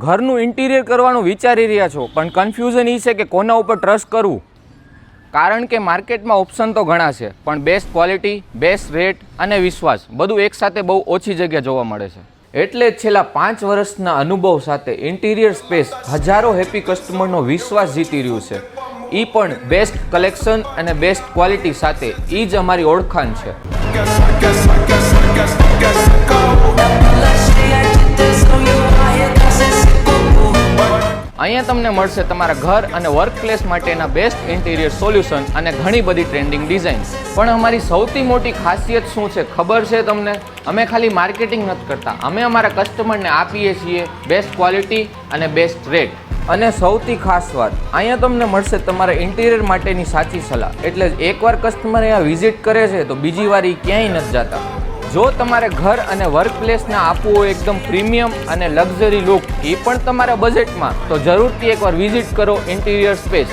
ઘરનું ઇન્ટિરિયર કરવાનું વિચારી રહ્યા છો પણ કન્ફ્યુઝન એ છે કે કોના ઉપર ટ્રસ્ટ કરવું, કારણ કે માર્કેટમાં ઓપ્શન તો ઘણા છે પણ બેસ્ટ ક્વોલિટી, બેસ્ટ રેટ અને વિશ્વાસ બધું એકસાથે બહુ ઓછી જગ્યા જોવા મળે છે. એટલે જ છેલ્લા 5 વર્ષના અનુભવ સાથે ઇન્ટિરિયર સ્પેસ હજારો હેપી કસ્ટમરનો વિશ્વાસ જીતી રહ્યું છે. એ પણ બેસ્ટ કલેક્શન અને બેસ્ટ ક્વોલિટી સાથે. એ જ અમારી ઓળખાણ છે. અહીંયા તમને મળશે તમારા ઘર અને વર્ક પ્લેસ માટેના બેસ્ટ ઇન્ટિરિયર સોલ્યુશન અને ઘણી બધી ટ્રેન્ડિંગ ડિઝાઇન્સ. પણ અમારી સૌથી મોટી ખાસિયત શું છે ખબર છે તમને? અમે ખાલી માર્કેટિંગ નથી કરતા, અમે અમારા કસ્ટમરને આપીએ છીએ બેસ્ટ ક્વોલિટી અને બેસ્ટ રેટ. અને સૌથી ખાસ વાત, અહીંયા તમને મળશે તમારા ઇન્ટિરિયર માટેની સાચી સલાહ. એટલે એકવાર કસ્ટમર અહીંયા વિઝિટ કરે છે તો બીજી વાર ક્યાંય નથી જતા. જો તમારે ઘર અને વર્ક પ્લેસને આપવું હોય એકદમ પ્રીમિયમ અને લક્ઝરી લુક, એ પણ તમારા બજેટમાં, તો જરૂરથી એકવાર વિઝિટ કરો ઇન્ટિરિયર સ્પેસ.